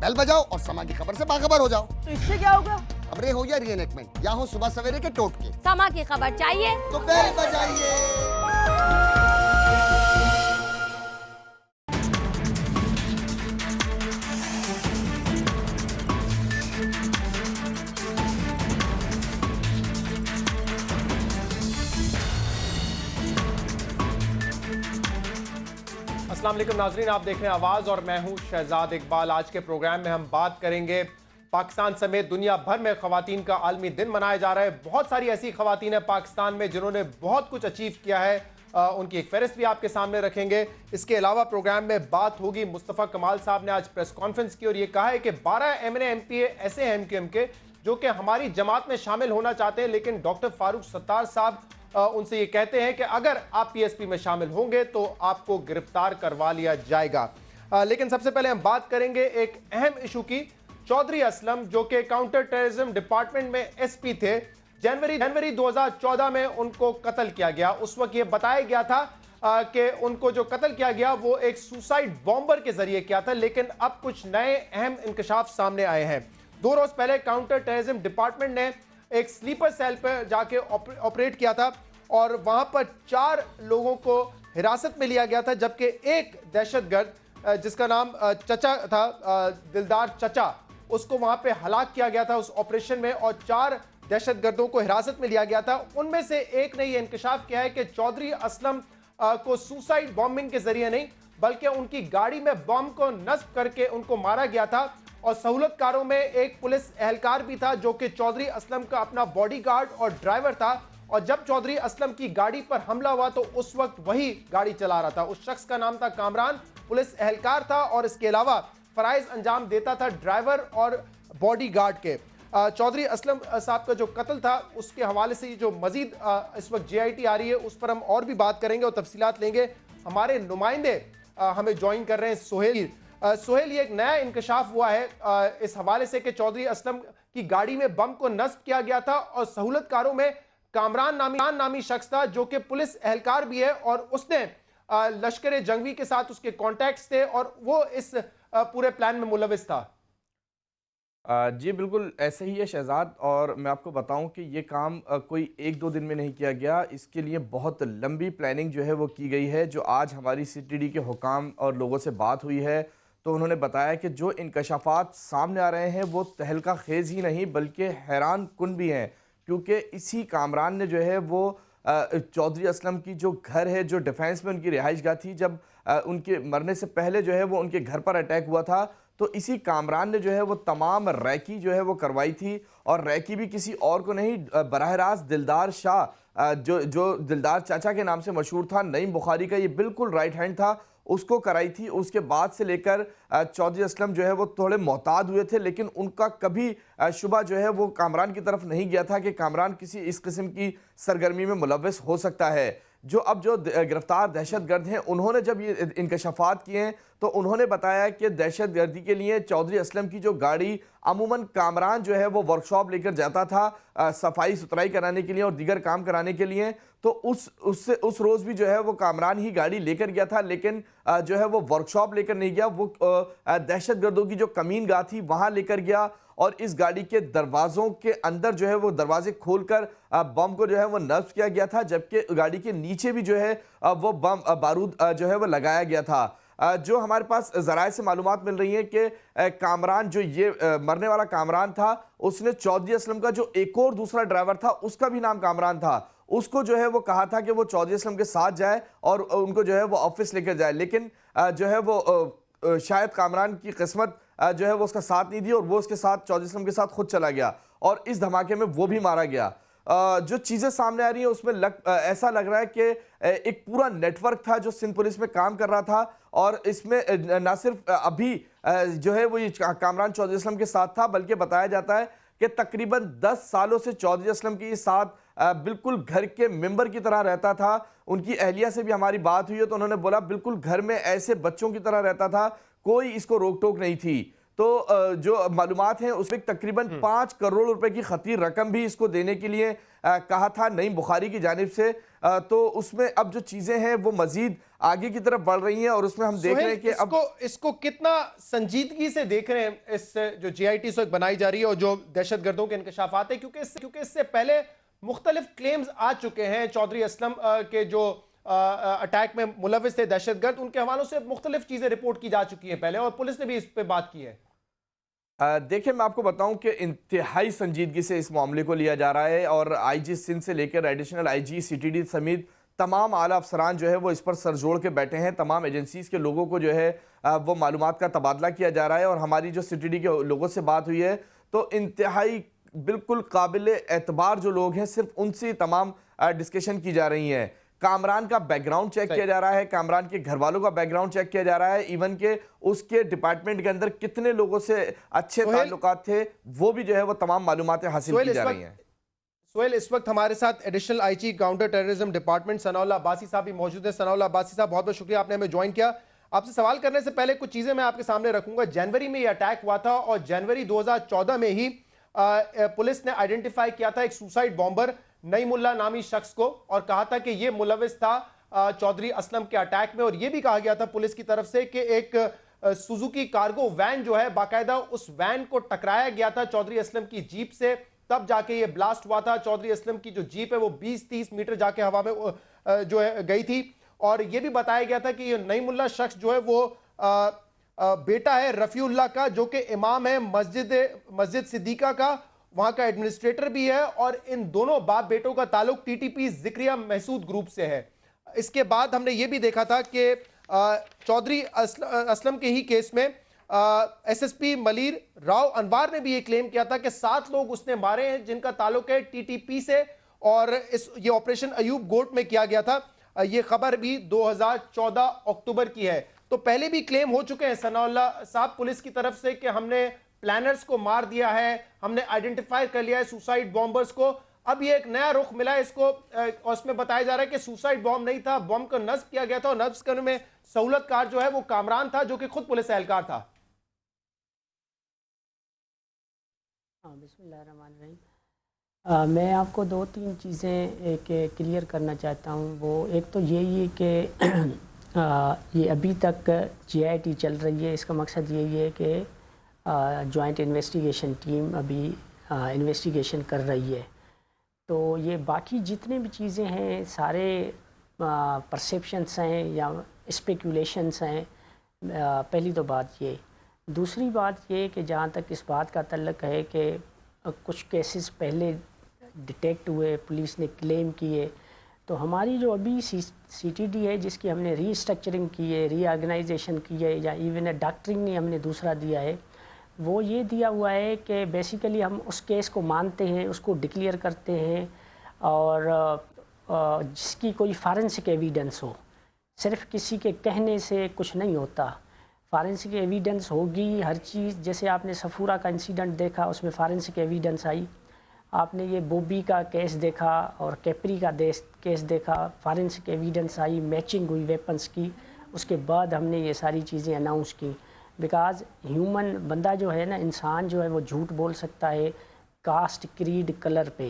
بیل بجاؤ اور سما کی خبر سے باخبر ہو جاؤ. تو اس سے کیا ہوگا؟ خبریں ہو یا ری انیکٹمنٹ یا ہو صبح سویرے کے ٹوٹکے، سما کی خبر چاہیے تو بیل بجائیے. السلام علیکم ناظرین، آپ دیکھ رہے ہیں آواز اور میں ہوں شہزاد اقبال. آج کے پروگرام میں ہم بات کریں گے پاکستان سمیت دنیا بھر میں خواتین کا عالمی دن منایا جا رہا ہے. بہت ساری ایسی خواتین ہیں پاکستان میں جنہوں نے بہت کچھ اچیو کیا ہے. ان کی ایک فہرست بھی آپ کے سامنے رکھیں گے. اس کے علاوہ پروگرام میں بات ہوگی مصطفیٰ کمال صاحب نے آج پریس کانفرنس کی اور یہ کہا ہے کہ 12 MNA MPA ایسے ہیں MQM کے جو کہ ہماری جماعت میں شامل ہونا چاہتے ہیں، لیکن ڈاکٹر فاروق ستار صاحب ان سے یہ کہتے ہیں کہ اگر آپ PSP میں شامل ہوں گے تو آپ کو گرفتار کروا لیا جائے گا. لیکن سب سے پہلے ہم بات کریں گے ایک اہم ایشو کی. چودھری اسلم جو کہ کاؤنٹر ٹیررزم ڈپارٹمنٹ میں SP تھے، جنوری 2014 میں ان کو قتل کیا گیا. اس وقت یہ بتایا گیا تھا کہ ان کو جو قتل کیا گیا وہ ایک سوسائیڈ بامبر کے ذریعے کیا تھا، لیکن اب کچھ نئے اہم انکشاف سامنے آئے ہیں. 2 روز پہلے کاؤنٹر ٹیررزم ڈپارٹمنٹ نے ایک سلیپر سیل پر جا کے آپریٹ کیا تھا اور وہاں پر 4 لوگوں کو حراست میں لیا گیا تھا، جبکہ ایک دہشت گرد جس کا نام چچا تھا، دلدار چچا، اس کو وہاں پہ ہلاک کیا گیا تھا اس آپریشن میں، اور 4 دہشت گردوں کو حراست میں لیا گیا تھا. ان میں سے ایک نے یہ انکشاف کیا ہے کہ چودھری اسلم کو سوسائیڈ بامبنگ کے ذریعے نہیں بلکہ ان کی گاڑی میں بم کو نصب کر کے ان کو مارا گیا تھا. اور سہولت کاروں میں ایک پولیس اہلکار بھی تھا جو کہ چودھری اسلم کا اپنا باڈی گارڈ اور ڈرائیور تھا، اور جب چودھری اسلم کی گاڑی پر حملہ ہوا تو اس وقت وہی گاڑی چلا رہا تھا. اس شخص کا نام تھا کامران، پولیس اہلکار تھا اور اس کے علاوہ فرائض انجام دیتا تھا ڈرائیور اور باڈی گارڈ کے. چودھری اسلم صاحب کا جو قتل تھا اس کے حوالے سے جو مزید اس وقت JIT آ رہی ہے اس پر ہم اور بھی بات کریں گے اور تفصیلات لیں گے. ہمارے نمائندے ہمیں جوائن کر رہے ہیں سہیل. سہیل، یہ ایک نیا انکشاف ہوا ہے اس حوالے سے کہ چودھری اسلم کی گاڑی میں بم کو نصب کیا گیا تھا اور سہولت کاروں میں کامران نامی شخص تھا جو کہ پولیس اہلکار بھی ہے اور اس نے لشکر جنگوی کے ساتھ اس کے کانٹیکٹس تھے اور وہ اس پورے پلان میں ملوث تھا. جی بالکل ایسے ہی ہے شہزاد، اور میں آپ کو بتاؤں کہ یہ کام کوئی 1-2 دن میں نہیں کیا گیا. اس کے لیے بہت لمبی پلاننگ جو ہے وہ کی گئی ہے. جو آج ہماری CTD کے حکام اور لوگوں سے بات ہوئی ہے تو انہوں نے بتایا کہ جو انکشافات سامنے آ رہے ہیں وہ تہلکہ خیز ہی نہیں بلکہ حیران کن بھی ہیں، کیونکہ اسی کامران نے جو ہے وہ چودھری اسلم کی جو گھر ہے، جو ڈیفینس میں ان کی رہائش گاہ تھی، جب ان کے مرنے سے پہلے جو ہے وہ ان کے گھر پر اٹیک ہوا تھا تو اسی کامران نے جو ہے وہ تمام ریکی جو ہے وہ کروائی تھی. اور ریکی بھی کسی اور کو نہیں، براہ راست دلدار شاہ جو دلدار چاچا کے نام سے مشہور تھا، نعیم بخاری کا یہ بالکل رائٹ ہینڈ تھا، اس کو کرائی تھی. اس کے بعد سے لے کر چودھری اسلم جو ہے وہ تھوڑے محتاط ہوئے تھے، لیکن ان کا کبھی شبہ جو ہے وہ کامران کی طرف نہیں گیا تھا کہ کامران کسی اس قسم کی سرگرمی میں ملوث ہو سکتا ہے. جو گرفتار دہشت گرد ہیں انہوں نے جب یہ انکشافات کیے ہیں تو انہوں نے بتایا کہ دہشت گردی کے لیے چودھری اسلم کی جو گاڑی عموماً کامران جو ہے وہ ورکشاپ لے کر جاتا تھا صفائی ستھرائی کرانے کے لیے اور دیگر کام کرانے کے لیے، تو اس روز بھی جو ہے وہ کامران ہی گاڑی لے کر گیا تھا، لیکن جو ہے وہ ورکشاپ لے کر نہیں گیا، وہ دہشت گردوں کی جو کمین گاہ تھی وہاں لے کر گیا اور اس گاڑی کے دروازوں کے اندر جو ہے وہ دروازے کھول کر بم کو جو ہے وہ نصب کیا گیا تھا، جبکہ گاڑی کے نیچے بھی جو ہے وہ بم بارود جو ہے وہ لگایا گیا تھا. جو ہمارے پاس ذرائع سے معلومات مل رہی ہیں کہ کامران جو یہ مرنے والا کامران تھا اس نے چودھری اسلم کا جو ایک اور دوسرا ڈرائیور تھا اس کا بھی نام کامران تھا، اس کو جو ہے وہ کہا تھا کہ وہ چودھری اسلم کے ساتھ جائے اور ان کو جو ہے وہ آفس لے کر جائے، لیکن جو ہے وہ شاید کامران کی قسمت جو ہے وہ اس کا ساتھ نہیں دی اور وہ اس کے ساتھ چودھری اسلم کے ساتھ خود چلا گیا اور اس دھماکے میں وہ بھی مارا گیا. جو چیزیں سامنے آ رہی ہیں اس میں ایسا لگ رہا ہے کہ ایک پورا نیٹ ورک تھا جو سندھ پولیس میں کام کر رہا تھا، اور اس میں نہ صرف ابھی جو ہے وہ یہ کامران چودھری اسلم کے ساتھ تھا بلکہ بتایا جاتا ہے کہ تقریباً 10 سالوں سے چودھری اسلم کے ساتھ بالکل گھر کے ممبر کی طرح رہتا تھا. ان کی اہلیہ سے بھی ہماری بات ہوئی ہے تو انہوں نے بولا بالکل گھر میں ایسے بچوں کی طرح رہتا تھا، کوئی اس کو روک ٹوک نہیں تھی. تو جو معلومات ہیں اس میں تقریباً 5 کروڑ روپے کی خطیر رقم بھی اس کو دینے کے لیے کہا تھا نعیم بخاری کی جانب سے. تو اس میں اب جو چیزیں ہیں وہ مزید آگے کی طرف بڑھ رہی ہیں اور اس میں ہم دیکھ رہے ہیں کہ اب اس کو کتنا سنجیدگی سے دیکھ رہے ہیں اس جو جے آئی ٹی بنائی جا رہی ہے اور جو دہشت گردوں کے انکشافات ہیں، کیونکہ اس سے پہلے مختلف کلیمز آ چکے ہیں. چودھری اسلم کے جو اٹیک میں ملوث تھے دہشت گرد، ان کے حوالوں سے مختلف چیزیں رپورٹ کی جا چکی ہیں پہلے، اور پولیس نے بھی اس پہ بات کی ہے. دیکھیں میں آپ کو بتاؤں کہ انتہائی سنجیدگی سے اس معاملے کو لیا جا رہا ہے اور آئی جی سندھ سے لے کر additional I G C T D سمیت تمام اعلیٰ افسران جو ہے وہ اس پر سر جوڑ کے بیٹھے ہیں. تمام ایجنسیز کے لوگوں کو جو ہے وہ معلومات کا تبادلہ کیا جا رہا ہے اور ہماری جو سی ٹی ڈی کے لوگوں سے بات ہوئی ہے تو انتہائی بالکل قابل اعتبار جو لوگ ہیں صرف ان سے تمام ڈسکشن کی جا رہی ہیں. کامران کا بیک گراؤنڈ چیک کیا جا رہا ہے، کامران کے گھر والوں کا بیک گراؤنڈ چیک کیا جا رہا ہے، ایون کہ اس کے ڈپارٹمنٹ کے اندر کتنے لوگوں سے اچھے تعلقات تھے وہ بھی جو ہے وہ تمام معلومات حاصل کی جا رہی ہیں. سہیل، اس وقت ہمارے ساتھ additional I G counter terrorism department Sanaullah Abbasi صاحب بھی موجود ہیں. ثناء اللہ عباسی صاحب، بہت بہت شکریہ آپ نے ہمیں جوائن کیا. آپ سے سوال کرنے سے پہلے کچھ چیزیں میں آپ کے سامنے رکھوں گا. جنوری میں یہ اٹیک ہوا تھا اور جنوری 2014 میں ہی پولیس نے آئیڈینٹیفائی کیا تھا ایک سوسائڈ بامبر نعیم اللہ نامی شخص کو اور کہا تھا کہ یہ ملوث تھا چودھری اسلم کے اٹیک میں. اور یہ بھی کہا گیا تھا پولیس کی طرف سے کہ ایک سوزوکی کارگو وین جو ہے باقاعدہ اس وین کو ٹکرایا گیا تھا چودھری اسلم کی جیپ سے، تب جا کے یہ بلاسٹ ہوا تھا. چودھری اسلم کی جو جیپ ہے وہ 20-30 میٹر جا کے ہوا میں جو ہے گئی تھی. اور یہ بھی بتایا گیا تھا کہ یہ نعیم اللہ شخص جو ہے وہ بیٹا ہے رفیع اللہ کا، جو کہ امام ہے مسجد صدیقہ کا، وہاں کا ایڈمنسٹریٹر بھی ہے. اور ان دونوں باپ بیٹوں کا تعلق ٹی ٹی پی ذکریہ محسود گروپ سے ہے. اس کے بعد ہم نے یہ بھی دیکھا تھا کہ چودھری اسلم کے ہی کیس میں S S P Malir Rao Anwar نے بھی یہ کلیم کیا تھا کہ 7 لوگ اس نے مارے ہیں جن کا تعلق ہے ٹی ٹی پی سے، اور یہ آپریشن ایوب گوٹ میں کیا گیا تھا. یہ خبر بھی 2014 اکتوبر کی ہے. تو پہلے بھی کلیم ہو چکے ہیں ثناء اللہ صاحب پولیس کی طرف سے کہ ہم نے پلانرز کو مار دیا ہے، ہم نے آئیڈینٹیفائی کر لیا ہے سوسائڈ بامبرز کو. اب یہ ایک نیا رخ ملا ہے اس کو، اور اس میں بتایا جا رہا ہے کہ سوسائڈ بام نہیں تھا، بام کو نصب کیا گیا تھا، اور نصب کرنے میں سہولت کار جو ہے وہ کامران تھا جو کہ خود پولیس اہلکار تھا. بسم اللہ الرحمن الرحیم. میں آپ کو 2-3 چیزیں کلیئر کرنا چاہتا ہوں. وہ ایک تو یہی ہے کہ یہ ابھی تک جے آئی ٹی چل رہی ہے. اس کا مقصد یہی ہے کہ جوائنٹ انویسٹیگیشن ٹیم ابھی انویسٹیگیشن کر رہی ہے. تو یہ باقی جتنے بھی چیزیں ہیں سارے پرسیپشنس ہیں یا اسپیکولیشنس ہیں. پہلی تو بات یہ. دوسری بات یہ کہ جہاں تک اس بات کا تعلق ہے کہ کچھ کیسز پہلے ڈیٹیکٹ ہوئے، پولیس نے کلیم کیے، تو ہماری جو ابھی سی ٹی ڈی ہے جس کی ہم نے ری اسٹرکچرنگ کی ہے، ری آرگنائزیشن کی ہے، یا ایون ڈاکٹرنگ نے ہم نے دوسرا دیا ہے، وہ یہ دیا ہوا ہے کہ بیسیکلی ہم اس کیس کو مانتے ہیں، اس کو ڈکلیئر کرتے ہیں، اور جس کی کوئی فارنسک ایویڈنس ہو. صرف کسی کے کہنے سے کچھ نہیں ہوتا، فارنسک ایویڈنس ہوگی ہر چیز. جیسے آپ نے صفورہ کا انسیڈنٹ دیکھا، اس میں فارنسک ایویڈنس آئی. آپ نے یہ بوبی کا کیس دیکھا اور کیپری کا کیس دیکھا، فارنسک ایویڈنس آئی، میچنگ ہوئی ویپنس کی. اس کے بعد ہم نے یہ ساری چیزیں اناؤنس کی. بیکاز ہیومن بندہ جو ہے نا، انسان جو ہے وہ جھوٹ بول سکتا ہے کاسٹ، کریڈ، کلر پہ،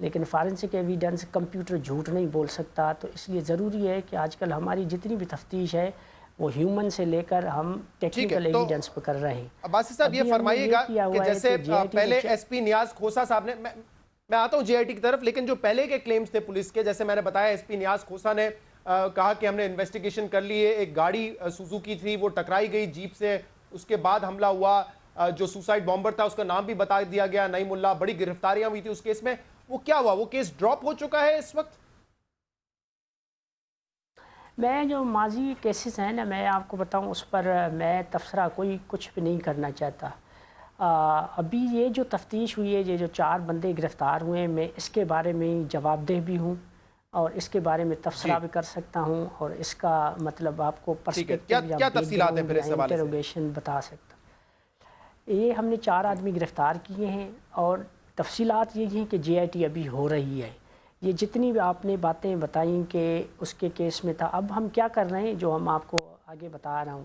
لیکن فارنسک ایویڈنس کمپیوٹر جھوٹ نہیں بول سکتا. تو اس لیے ضروری ہے کہ آج کل ہماری جتنی بھی تفتیش ہے وہ ہیومن سے لے کر ہم ٹیکنیکل ایویڈنس پہ کر رہے ہیں. عباسی صاحب یہ فرمائیے گا کہ جیسے پہلے ایس پی نیاز کھوسا صاحب نے، میں آتا ہوں جے آئی ٹی کی طرف، لیکن جو پہلے کے کلیمز تھے پولیس کے، جیسے میں نے بتایا ایس پی نیاز کھوسا نے کہا کہ ہم نے انویسٹیگیشن کر لی ہے، ایک گاڑی سوزوکی تھی وہ ٹکرائی گئی جیپ سے، اس کے بعد حملہ ہوا، جو سوسائڈ بامبر تھا اس کا نام بھی بتا دیا گیا نعیم اللہ، بڑی گرفتاریاں ہوئی تھی اس کیس میں. وہ کیا ہوا؟ وہ کیس ڈراپ ہو چکا ہے اس وقت؟ میں جو ماضی کیسز ہیں نا، میں آپ کو بتاؤں اس پر میں تبصرہ کوئی کچھ بھی نہیں کرنا چاہتا. ابھی یہ جو تفتیش ہوئی ہے، یہ جو 4 بندے گرفتار ہوئے ہیں، میں اس کے بارے میں جواب دہ بھی ہوں اور اس کے بارے میں تبصرہ بھی کر سکتا ہوں، اور اس کا مطلب آپ کو پرسپیکٹیو یا انٹروگیشن بتا سکتا. یہ ہم نے 4 آدمی گرفتار کیے ہیں، اور تفصیلات یہ ہیں کہ جے آئی ٹی ابھی ہو رہی ہے. یہ جتنی بھی آپ نے باتیں بتائیں کہ اس کے کیس میں تھا، اب ہم کیا کر رہے ہیں جو ہم آپ کو آگے بتا رہا ہوں.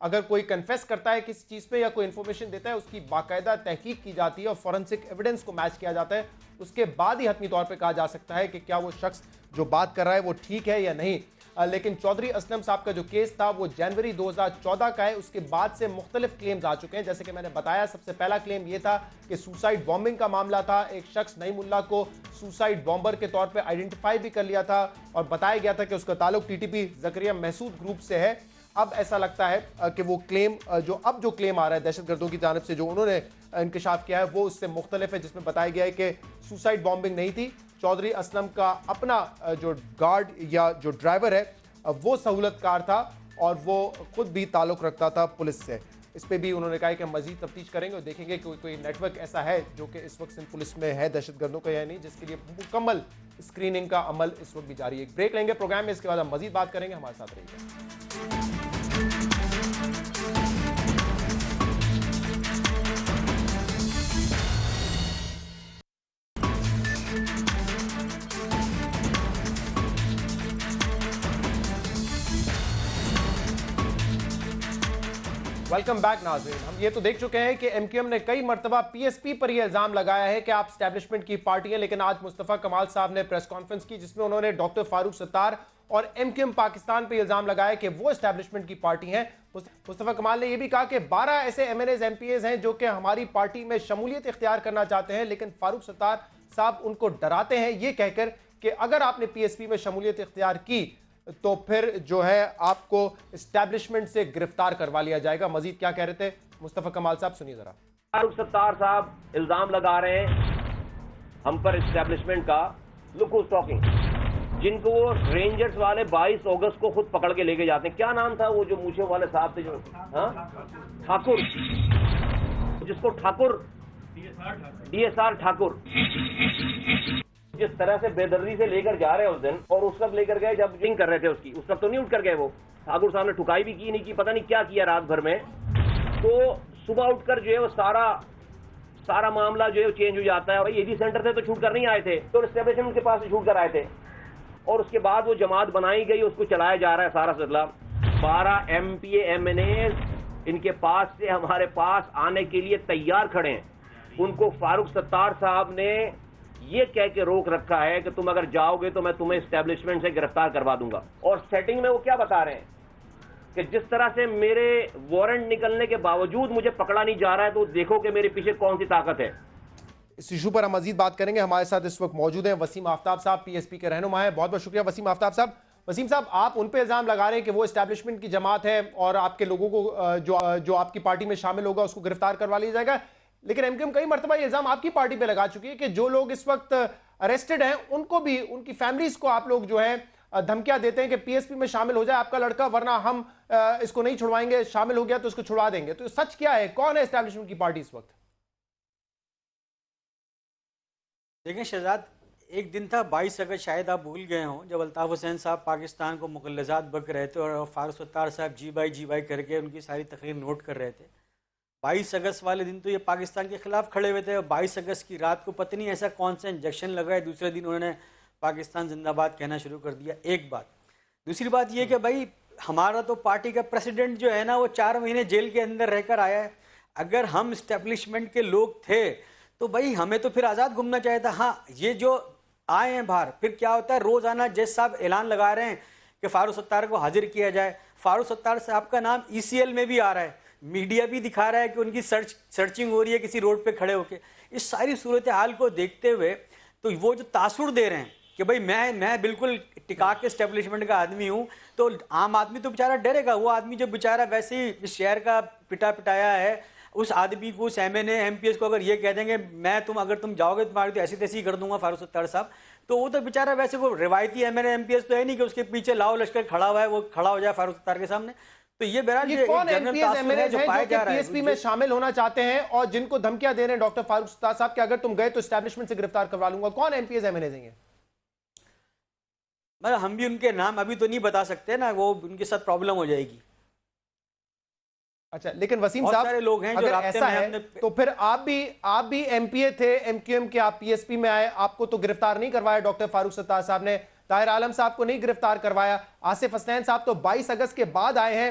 اگر کوئی کنفیس کرتا ہے کسی چیز پہ یا کوئی انفارمیشن دیتا ہے اس کی باقاعدہ تحقیق کی جاتی ہے اور فورنسک ایویڈنس کو میچ کیا جاتا ہے. اس کے بعد ہی حتمی طور پہ کہا جا سکتا ہے کہ کیا وہ شخص جو بات کر رہا ہے وہ ٹھیک ہے یا نہیں. لیکن چودھری اسلم صاحب کا جو کیس تھا وہ جنوری 2014 کا ہے. اس کے بعد سے مختلف کلیمز آ چکے ہیں. جیسے کہ میں نے بتایا, سب سے پہلا کلیم یہ تھا کہ سوسائڈ بامبنگ کا معاملہ تھا. ایک شخص نعیم اللہ کو سوسائڈ بامبر کے طور پہ آئیڈینٹیفائی بھی کر لیا تھا اور بتایا گیا تھا کہ اس کا تعلق ٹی ٹی پی زکریا محسود گروپ سے ہے. اب ایسا لگتا ہے کہ وہ کلیم جو کلیم آ رہا ہے دہشت گردوں کی جانب سے جو انہوں نے انکشاف کیا ہے وہ اس سے مختلف ہے, جس میں بتایا گیا ہے کہ سوسائڈ بامبنگ نہیں تھی. چودھری اسلم کا اپنا جو گارڈ یا جو ڈرائیور ہے وہ سہولت کار تھا اور وہ خود بھی تعلق رکھتا تھا پولیس سے. اس پہ بھی انہوں نے کہا کہ ہم مزید تفتیش کریں گے اور دیکھیں گے کہ کوئی نیٹ ورک ایسا ہے جو کہ اس وقت سندھ پولیس میں ہے دہشت گردوں کا یا نہیں, جس کے لیے مکمل اسکریننگ کا عمل اس وقت بھی جاری ہے. ایک بریک لیں گے پروگرام میں, اس کے بعد ہم مزید بات کریں گے. ہمارے ساتھ رہیے. ویلکم بیک ناظرین. ہم یہ تو دیکھ چکے ہیں کہ ایم کیو ایم نے کئی مرتبہ پی ایس پی پر یہ الزام لگایا ہے کہ آپ اسٹیبلشمنٹ کی پارٹی ہیں, لیکن آج مصطفیٰ کمال صاحب نے پریس کانفرنس کی جس میں انہوں نے ڈاکٹر فاروق ستار اور ایم کیو ایم پاکستان پہ یہ الزام لگایا کہ وہ اسٹیبلشمنٹ کی پارٹی ہیں. مصطفیٰ کمال نے یہ بھی کہا کہ 12 ایسے M N As M P As ہیں جو کہ ہماری پارٹی میں شمولیت اختیار کرنا چاہتے ہیں, لیکن فاروق ستار صاحب ان کو ڈراتے ہیں یہ کہہ کر کہ اگر آپ نے پی ایس پی میں شمولیت اختیار کی تو پھر جو ہے آپ کو اسٹیبلشمنٹ سے گرفتار کروا لیا جائے گا. مزید کیا کہہ رہے تھے مصطفیٰ کمال صاحب, سنیے ذرا. فاروق ستار صاحب الزام لگا رہے ہیں ہم پر اسٹیبلشمنٹ کا. لک ہوز ٹاکنگ, جن کو وہ رینجرز والے 22 اگست کو خود پکڑ کے لے کے جاتے ہیں. کیا نام تھا وہ جو موچھے والے صاحب تھے, جو ٹھاکر, جس کو Thakur D S R Thakur جس طرح سے بے دردی سے لے کر جا رہے ہیں اس دن, اور اس وقت لے کر گئے جب ڈرنک کر رہے تھے اس کی, اس وقت تو نہیں اٹھ کر گئے. وہ ٹھاکر صاحب نے ٹھکائی بھی کی نہیں کی, پتہ نہیں کیا کیا رات بھر میں. تو صبح اٹھ کر جو ہے وہ سارا معاملہ جو ہے چینج ہو جاتا ہے. اے جی سینٹر سے تو چھوٹ کر نہیں آئے تھے, تو اسٹیبلشمنٹ کے پاس سے چھوٹ کر آئے تھے, اور اس کے بعد وہ جماعت بنائی گئی, اس کو چلایا جا رہا ہے سارا سلسلہ. 12 M P A M N As ان کے پاس سے ہمارے پاس آنے کے لیے تیار کھڑے ہیں. ان کو فاروق ستار صاحب نے یہ کہہ کے روک رکھا ہے کہ تم اگر جاؤ گے تو میں تمہیں اسٹیبلشمنٹ سے گرفتار کروا دوں گا. اور سیٹنگ میں وہ کیا بتا رہے ہیں کہ جس طرح سے میرے وارنٹ نکلنے کے باوجود مجھے پکڑا نہیں جا رہا ہے, تو دیکھو کہ میرے پیچھے کون سی طاقت ہے. اس ایشو پر ہم مزید بات کریں گے. ہمارے ساتھ اس وقت موجود ہیں وسیم آفتاب صاحب, پی ایس پی کے رہنما ہیں. بہت بہت شکریہ وسیم آفتاب صاحب. وسیم صاحب, آپ ان پہ الزام لگا رہے ہیں کہ وہ اسٹیبلشمنٹ کی جماعت ہے اور آپ کے لوگوں کو جو آپ کی پارٹی میں شامل ہوگا اس کو گرفتار کروا لیا جائے گا, لیکن ایم کیو ایم کئی مرتبہ یہ الزام آپ کی پارٹی پہ لگا چکی ہے کہ جو لوگ اس وقت اریسٹڈ ہیں ان کو بھی, ان کی فیملیز کو آپ لوگ جو ہیں دھمکیاں دیتے ہیں کہ پی ایس پی میں شامل ہو جائے آپ کا لڑکا, ورنہ ہم اس کو نہیں چھڑوائیں گے, شامل ہو گیا تو اس کو چھڑوا دیں گے. تو سچ کیا ہے, کون ہے اسٹیبلشمنٹ کی پارٹی اس وقت؟ دیکھیں شہزاد, ایک دن تھا 22 اگست, شاید آپ بھول گئے ہوں, جب الطاف حسین صاحب پاکستان کو مغلظات بک رہے تھے اور فاروق ستار صاحب جی بائی کر کے ان کی ساری تقریر نوٹ کر رہے تھے. 22 اگست والے دن تو یہ پاکستان کے خلاف کھڑے ہوئے تھے, اور 22 اگست کی رات کو پتہ نہیں ایسا کون سا انجیکشن لگا ہے, دوسرے دن انہوں نے پاکستان زندہ باد کہنا شروع کر دیا. ایک بات. دوسری بات یہ کہ بھائی ہمارا تو پارٹی کا پریسیڈنٹ جو ہے نا وہ 4 مہینے جیل کے اندر رہ کر آیا ہے. اگر ہم اسٹیبلشمنٹ کے لوگ تھے تو بھائی ہمیں تو پھر آزاد گھومنا چاہیے تھا. ہاں, یہ جو آئے ہیں باہر, پھر کیا ہوتا ہے روزانہ جج صاحب اعلان لگا رہے ہیں کہ فاروق ستار کو حاضر کیا جائے. فاروق ستار صاحب کا نام ای سی ایل میں بھی آ رہا ہے, میڈیا بھی دکھا رہا ہے کہ ان کی سرچنگ ہو رہی ہے کسی روڈ پہ کھڑے ہو کے. اس ساری صورتحال کو دیکھتے ہوئے تو وہ جو تاثر دے رہے ہیں کہ بھائی میں بالکل ٹکا کے اسٹیبلشمنٹ کا آدمی ہوں, تو عام آدمی تو بیچارہ ڈرے گا. وہ آدمی جو بیچارہ ویسے ہی اس شہر کا پٹایا ہے, اس آدمی کو, اس ایم این اے ایم پی ایس کو اگر یہ کہہ دیں گے اگر تم جاؤ گے تمہاری تو ایسی تیسی کر دوں گا فاروق ستار صاحب, تو وہ تو بیچارہ ویسے وہ روایتی M N A M P S تو ہے نہیں کہ اس کے پیچھے لاؤ لشکر کھڑا ہوا ہے, وہ کھڑا ہو جائے فاروق ستار کے سامنے. تو یہ بہرحال یہ کون M P S M N A ہیں جو کہ پی ایس پی میں شامل ہونا چاہتے ہیں اور جن کو دھمکیاں دے رہے ہیں ڈاکٹر فاروق ستار صاحب کہ اگر تم گئے تو اسٹیبلشمنٹ سے گرفتار کروا لوں گا؟ کون M P S M N A ہیں؟ مطلب ہم بھی ان کے نام ابھی تو نہیں بتا سکتے نا, وہ ان کے ساتھ پرابلم ہو جائے گی. اچھا, لیکن وسیم صاحب اگر ایسا ہے تو پھر آپ بھی ایم پی اے تھے ایم کیو ایم کے, آپ پی ایس پی میں آئے, آپ کو تو گرفتار نہیں کروایا ڈاکٹر فاروق ستار صاحب نے, طاہر عالم صاحب کو نہیں گرفتار کروایا, آصف حسنین صاحب تو 22 اگست کے بعد آئے ہیں,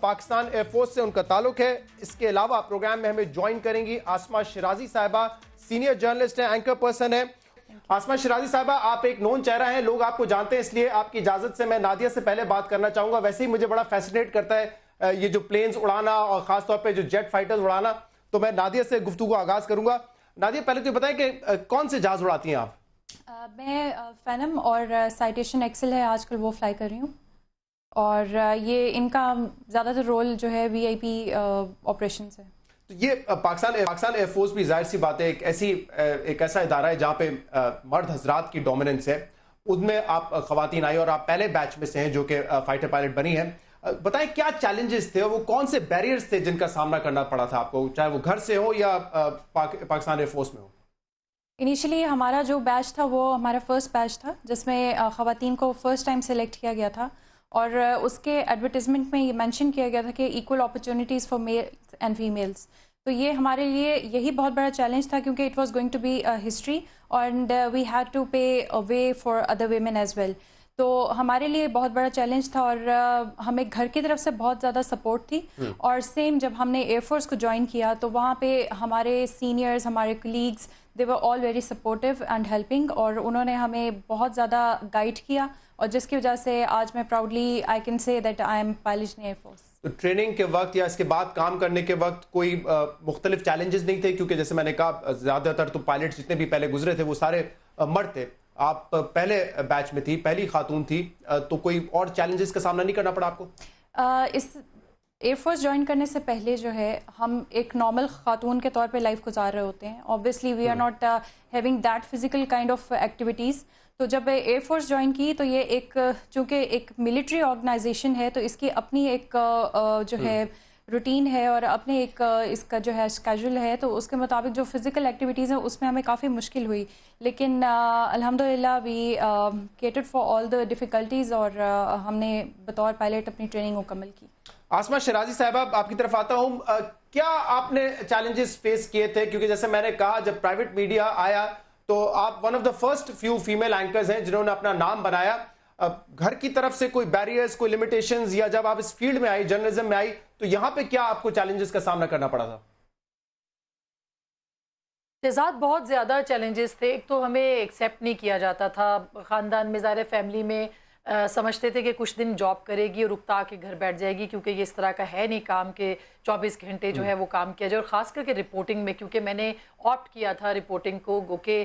پاکستان ایئر فورس سے ان کا تعلق ہے. اس کے علاوہ پروگرام میں ہمیں جوائن کریں گی آسما شیرازی صاحبہ, سینئر جرنلسٹ ہیں, اینکر پرسن ہے. آسما شیرازی صاحبہ, آپ ایک نون چہرہ ہیں, لوگ آپ کو جانتے ہیں, اس لیے آپ کی اجازت سے میں نادیہ سے پہلے بات کرنا چاہوں گا. ویسے ہی مجھے بڑا فیسینیٹ کرتا ہے یہ جو پلینز اڑانا اور خاص طور پہ جو جیٹ فائٹرز اڑانا, تو میں نادیہ سے گفتگو کا آغاز کروں گا. نادیہ, پہلے تو بتائیں کہ کون سے جہاز اڑاتی ہیں آپ؟ میں فینم اور سائٹیشن ایکسل ہے آج کل وہ فلائی کر رہی ہوں, اور یہ ان کا زیادہ تر رول جو ہے وی آئی پی آپریشنز ہے. تو یہ پاکستان ایئر فورس بھی ظاہر سی بات ہے ایک ایسا ادارہ ہے جہاں پہ مرد حضرات کی ڈومیننس ہے. ان میں آپ خواتین آئی اور آپ پہلے بیچ میں سے ہیں جو کہ فائٹر پائلٹ بنی ہیں. بتائیں کیا چیلنجز تھے, وہ کون سے بیریئرز تھے جن کا سامنا کرنا پڑا تھا آپ کو, چاہے وہ گھر سے ہو یا پاکستان ایئر فورس میں ہو؟ انیشلی ہمارا جو بیچ تھا وہ ہمارا فرسٹ بیچ تھا جس میں خواتین کو فرسٹ ٹائم سلیکٹ کیا گیا تھا, اور اس کے ایڈورٹیزمنٹ میں یہ مینشن کیا گیا تھا کہ equal opportunities for males and females. تو یہ ہمارے لیے یہی بہت بڑا چیلنج تھا کیونکہ it was going to be history and we had to pave way for other women as well. تو ہمارے لیے بہت بڑا چیلنج تھا, اور ہمیں گھر کی طرف سے بہت زیادہ سپورٹ تھی. اور سیم جب ہم نے ایئر فورس کو جوائن کیا تو وہاں پہ ہمارے سینئرز, ہمارے colleagues, they were all very supportive and helping, اور انہوں نے ہمیں بہت زیادہ گائیڈ کیا, اور جس کی وجہ سے آج میں proudly I can say that I am pilot in air force. تو ٹریننگ کے وقت یا اس کے بعد کام کرنے کے وقت کوئی مختلف چیلنجز نہیں تھے؟ کیونکہ جیسے میں نے کہا زیادہ تر تو پائلٹ جتنے بھی پہلے گزرے تھے وہ سارے مرد تھے, آپ پہلے بیچ میں تھی, پہلی خاتون تھی, تو کوئی اور چیلنجز کا سامنا نہیں کرنا پڑا آپ کو؟ اس ایئر فورس جوائن کرنے سے پہلے جو ہے ہم ایک نارمل خاتون کے طور پہ لائف گزار رہے ہوتے ہیں. Obviously we are not having that physical kind of activities. تو جب ایئر فورس جوائن کی تو یہ ایک چونکہ ایک ملٹری آرگنائزیشن ہے تو اس کی اپنی ایک جو ہے روٹین ہے اور اپنے ایک اس کا جو ہے اسکیجول ہے, تو اس کے مطابق جو فزیکل ایکٹیویٹیز ہیں اس میں ہمیں کافی مشکل ہوئی, لیکن الحمدللہ we catered for all the difficulties, اور ہم نے بطور پائلٹ اپنی ٹریننگ مکمل کی. آسما شیرازی صاحبہ, آپ کی طرف آتا ہوں, کیا آپ نے چیلنجز فیس کیے تھے؟ کیونکہ جیسے میں نے کہا جب پرائیویٹ میڈیا آیا تو آپ one of the first few female anchors ہیں جنہوں نے اپنا نام بنایا. گھر کی طرف سے کوئی بیریئرز, کوئی لمیٹیشنز, یا جب آپ اس فیلڈ میں آئی, جرنلزم میں آئی, تو یہاں پہ کیا آپ کو چیلنجز کا سامنا کرنا پڑا تھا؟ شہزاد, بہت زیادہ چیلنجز تھے. ایک تو ہمیں ایکسیپٹ نہیں کیا جاتا تھا خاندان میں, ظاہر فیملی میں سمجھتے تھے کہ کچھ دن جاب کرے گی اور رکتا کے گھر بیٹھ جائے گی, کیونکہ یہ اس طرح کا ہے نہیں کام کہ 24 گھنٹے جو ہے وہ کام کیا جائے. اور خاص کر کے رپورٹنگ میں, کیونکہ میں نے آپٹ کیا تھا رپورٹنگ کو, گو کہ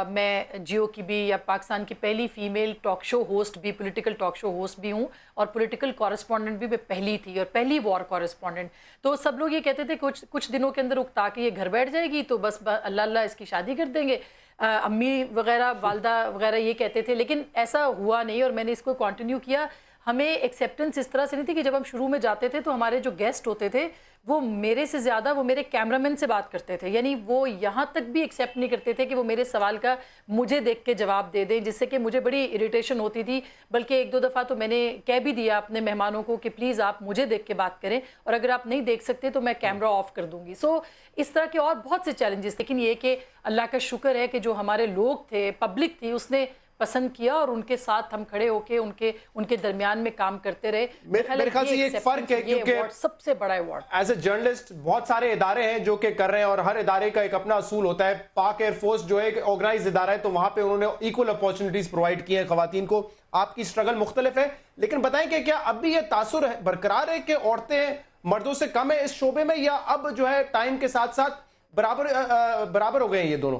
میں جیو کی بھی یا پاکستان کی پہلی فیمیل ٹاک شو ہوسٹ بھی, پولیٹیکل ٹاک شو ہوسٹ بھی ہوں, اور پولیٹیکل کورسپونڈنٹ بھی میں پہلی تھی, اور پہلی وار کورسپونڈنٹ. تو سب لوگ یہ کہتے تھے کچھ دنوں کے اندر رکتا کے یہ گھر بیٹھ جائے گی تو بس اللہ اللہ اس کی شادی کر دیں گے. امی وغیرہ, والدہ وغیرہ یہ کہتے تھے, لیکن ایسا ہوا نہیں, اور میں نے اس کو کنٹینیو کیا. ہمیں ایکسیپٹنس اس طرح سے نہیں تھی کہ جب ہم شروع میں جاتے تھے تو ہمارے جو گیسٹ ہوتے تھے وہ میرے سے زیادہ وہ میرے کیمرہ مین سے بات کرتے تھے, یعنی وہ یہاں تک بھی ایکسیپٹ نہیں کرتے تھے کہ وہ میرے سوال کا مجھے دیکھ کے جواب دے دیں, جس سے کہ مجھے بڑی اریٹیشن ہوتی تھی. بلکہ ایک دو دفعہ تو میں نے کہہ بھی دیا اپنے مہمانوں کو کہ پلیز آپ مجھے دیکھ کے بات کریں, اور اگر آپ نہیں دیکھ سکتے تو میں کیمرہ آف کر دوں گی. سو اس طرح کے اور بہت سے چیلنجز, لیکن یہ کہ اللہ کا شکر ہے کہ جو ہمارے لوگ تھے, پبلک تھی, اس نے پسند کیا, اور ان کے ساتھ ہم کھڑے ہو کے ان کے درمیان میں کام کرتے رہے. میرے خیال سے یہ ایک فرق ہے, کیونکہ سب سے بڑا ایوارڈ ایز اے جرنلسٹ بہت سارے ادارے ہیں جو کہ کر رہے ہیں, اور ہر ادارے کا ایک اپنا اصول ہوتا ہے. پاک ایئر فورس جو ہے ایک آرگنائز ادارہ ہے, تو وہاں پہ انہوں نے ایکول اپارچونیٹیز پرووائڈ کی ہیں خواتین کو. آپ کی اسٹرگل مختلف ہے, لیکن بتائیں کہ کیا اب بھی یہ تاثر برقرار ہے کہ عورتیں مردوں سے کم ہیں اس شعبے میں, یا اب جو ہے ٹائم کے ساتھ ساتھ برابر ہو گئے ہیں یہ دونوں؟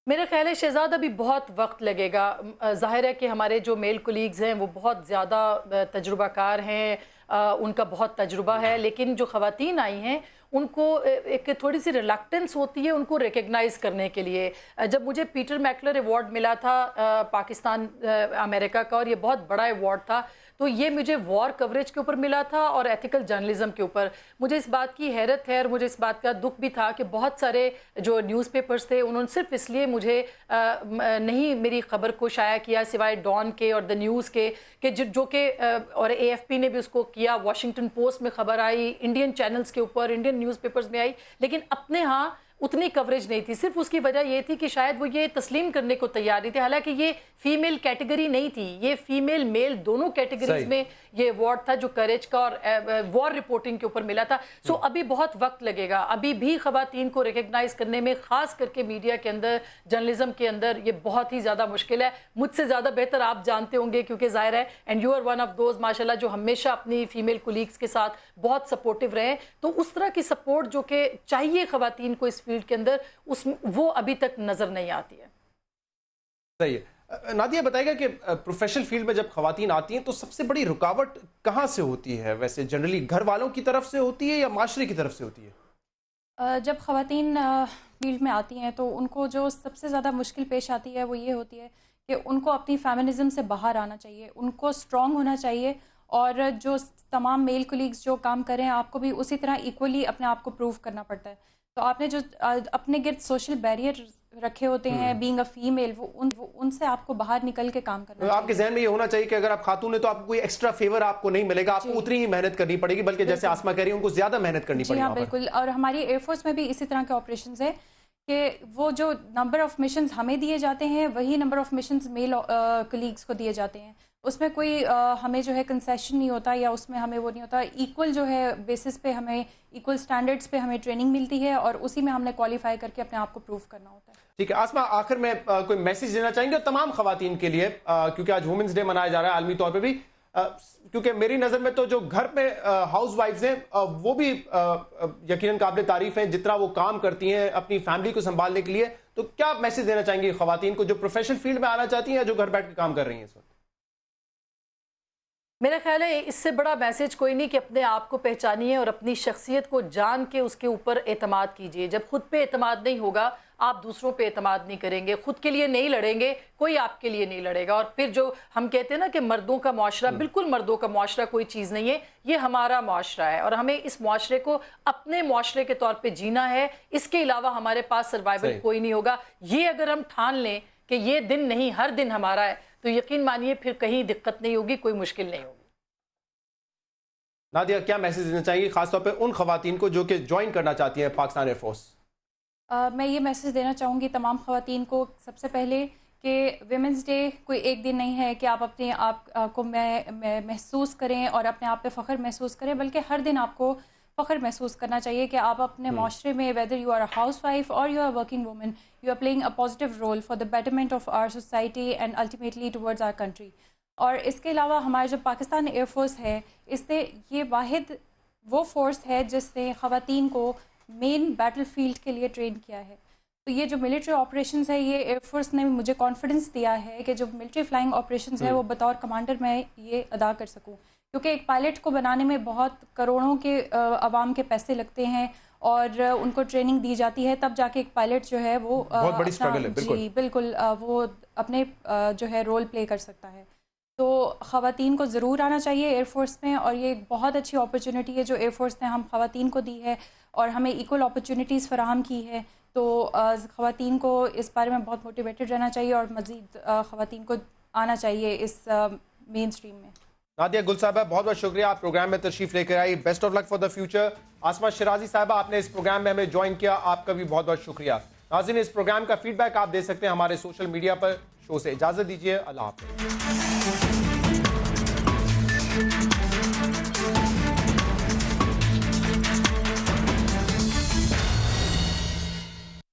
میرا خیال ہے شہزاد ابھی بہت وقت لگے گا. ظاہر ہے کہ ہمارے جو میل کولیگز ہیں وہ بہت زیادہ تجربہ کار ہیں, ان کا بہت تجربہ ہے, لیکن جو خواتین آئی ہیں ان کو ایک تھوڑی سی ریلیکٹنس ہوتی ہے ان کو ریکگنائز کرنے کے لیے. جب مجھے پیٹر میکلر ایوارڈ ملا تھا پاکستان امریکہ کا, اور یہ بہت بڑا ایوارڈ تھا, تو یہ مجھے وار کوریج کے اوپر ملا تھا اور ایتھیکل جرنلزم کے اوپر. مجھے اس بات کی حیرت ہے اور مجھے اس بات کا دکھ بھی تھا کہ بہت سارے جو نیوز پیپرز تھے انہوں نے صرف اس لیے مجھے نہیں میری خبر کو شائع کیا, سوائے ڈان کے اور دا نیوز کے, کہ جو کہ اور اے ایف پی نے بھی اس کو کیا, واشنگٹن پوسٹ میں خبر آئی, انڈین چینلز کے اوپر, انڈین نیوز پیپرز میں آئی, لیکن اپنے ہاں اتنی کوریج نہیں تھی. صرف اس کی وجہ یہ تھی کہ شاید وہ یہ تسلیم کرنے کو تیار نہیں تھے, حالانکہ یہ فیمیل کیٹیگری نہیں تھی, یہ فیمیل میل دونوں کیٹیگریز میں یہ ایوارڈ تھا جو کریج کا اور وار رپورٹنگ کے اوپر ملا تھا. سو ابھی بہت وقت لگے گا, ابھی بھی خواتین کو ریکگنائز کرنے میں, خاص کر کے میڈیا کے اندر, جرنلزم کے اندر, یہ بہت ہی زیادہ مشکل ہے. مجھ سے زیادہ بہتر آپ جانتے ہوں گے کیونکہ ظاہر ہے, and you are one of those ماشاءاللہ جو ہمیشہ اپنی فیمیل کولیگز کے ساتھ بہت سپورٹیو رہے. تو اس طرح کی سپورٹ جو کہ چاہیے خواتین کو اس فیلڈ کے اندر, وہ ابھی تک نظر نہیں آتی ہے. صحیح ہے. نادیہ بتائے گا کہ پروفیشنل فیلڈ میں جب خواتین آتی ہیں تو سب سے بڑی رکاوٹ کہاں سے ہوتی ہے؟ ویسے جنرلی گھر والوں کی طرف سے ہوتی ہے یا معاشرے کی طرف سے ہوتی ہے؟ جب خواتین فیلڈ میں آتی ہیں تو ان کو جو سب سے زیادہ مشکل پیش آتی ہے وہ یہ ہوتی ہے کہ ان کو اپنی فیمنزم سے باہر آنا چاہیے, ان کو اسٹرانگ ہونا چاہیے, اور جو تمام میل کولیگز جو کام کریں آپ کو بھی اسی طرح ایکولی اپنے آپ کو پروو کرنا پڑتا ہے. تو آپ نے جو اپنے گرد سوشل بیریئر رکھے ہوتے ہیں بینگ اے فیمیل, وہ ان سے آپ کو باہر نکل کے کام کرنا چاہیے. آپ کے ذہن میں یہ ہونا چاہیے کہ اگر آپ خاتون ہیں تو آپ کو کوئی ایکسٹرا فیور آپ کو نہیں ملے گا, آپ کو اتنی ہی محنت کرنی پڑے گی, بلکہ جیسے آسما کہہ رہی ہیں ان کو زیادہ محنت کرنی پڑے گی. جی ہاں بالکل, اور ہماری ایئر فورس میں بھی اسی طرح کے آپریشنز ہیں کہ وہ جو نمبر آف مشنز ہمیں دیے جاتے ہیں وہی number of missions male colleagues کو دیے جاتے ہیں. اس میں کوئی ہمیں جو ہے کنسیشن نہیں ہوتا, یا اس میں ہمیں وہ نہیں ہوتا, ایکول جو ہے بیسس پہ ہمیں ایکول سٹینڈرڈز پہ ہمیں ٹریننگ ملتی ہے, اور اسی میں ہم نے کوالیفائی کر کے اپنے آپ کو پروف کرنا ہوتا ہے. ٹھیک ہے آسما, آخر میں کوئی میسج دینا چاہیں گے تمام خواتین کے لیے, کیونکہ آج وومنس ڈے منایا جا رہا ہے عالمی طور پہ بھی, کیونکہ میری نظر میں تو جو گھر پہ ہاؤس وائفز ہیں وہ بھی یقیناً قابل تعریف ہیں جتنا وہ کام کرتی ہیں اپنی فیملی کو سنبھالنے کے لیے. تو کیا میسج دینا چاہیں گے خواتین کو جو پروفیشنل فیلڈ میں آنا چاہتی ہیں یا جو گھر بیٹھ کے کام کر رہی ہیں اس وقت؟ میرا خیال ہے اس سے بڑا میسج کوئی نہیں کہ اپنے آپ کو پہچانیے اور اپنی شخصیت کو جان کے اس کے اوپر اعتماد کیجئے. جب خود پہ اعتماد نہیں ہوگا آپ دوسروں پہ اعتماد نہیں کریں گے, خود کے لیے نہیں لڑیں گے, کوئی آپ کے لیے نہیں لڑے گا. اور پھر جو ہم کہتے ہیں نا کہ مردوں کا معاشرہ, بالکل مردوں کا معاشرہ کوئی چیز نہیں ہے, یہ ہمارا معاشرہ ہے اور ہمیں اس معاشرے کو اپنے معاشرے کے طور پہ جینا ہے. اس کے علاوہ ہمارے پاس سروائیول کوئی نہیں ہوگا. یہ اگر ہم ٹھان لیں کہ یہ دن نہیں ہر دن ہمارا ہے تو یقین مانیے پھر کہیں دقت نہیں ہوگی, کوئی مشکل نہیں ہوگی. نادیہ کیا میسج دینا چاہیے خاص طور پہ ان خواتین کو جو کہ جوائن کرنا چاہتی ہیں پاکستان ایئر فورس؟ میں یہ میسج دینا چاہوں گی تمام خواتین کو, سب سے پہلے کہ ویمنس ڈے کوئی ایک دن نہیں ہے کہ آپ اپنے آپ کو محسوس کریں اور اپنے آپ پہ فخر محسوس کریں, بلکہ ہر دن آپ کو فخر محسوس کرنا چاہیے کہ آپ اپنے معاشرے میں whether you are a housewife اور you are working woman, you are playing a positive role for the betterment of our society and ultimately towards our country. اور اس کے علاوہ ہمارا جو پاکستان ایئر فورس ہے, اس سے یہ واحد وہ فورس ہے جس نے خواتین کو مین بیٹل فیلڈ کے لیے ٹرین کیا ہے. تو یہ جو ملٹری آپریشنز ہے یہ ایئر فورس نے مجھے کانفیڈنس دیا ہے کہ جو ملٹری فلائنگ آپریشنز ہے وہ بطور کمانڈر میں یہ ادا کر سکوں, کیونکہ ایک پائلٹ کو بنانے میں بہت کروڑوں کے عوام کے پیسے لگتے ہیں اور ان کو ٹریننگ دی جاتی ہے, تب جا کے ایک پائلٹ جو ہے وہ بہت بڑی اسٹرگل ہے. جی بالکل وہ اپنے جو ہے رول پلے کر سکتا ہے. تو خواتین کو ضرور آنا چاہیے ایئر فورس میں, اور یہ ایک بہت اچھی اپرچونٹی ہے جو ایئر فورس نے ہم خواتین کو دی ہے اور ہمیں ایکول اپرچونٹیز فراہم کی ہے. تو خواتین کو اس بارے میں بہت موٹیویٹڈ رہنا چاہیے اور مزید خواتین کو آنا چاہیے اس مین اسٹریم میں. نادیہ گل صاحبہ بہت بہت شکریہ, آپ پروگرام میں تشریف لے کر آئی, best of luck for the future. Asma Shirazi صاحبہ آپ نے اس پروگرام میں ہمیں جوائن کیا, آپ کا بھی بہت بہت شکریہ. ناظرین اس پروگرام کا فیڈ بیک آپ دے سکتے ہیں ہمارے سوشل میڈیا پر. شو سے اجازت دیجیے, اللہ حافظ.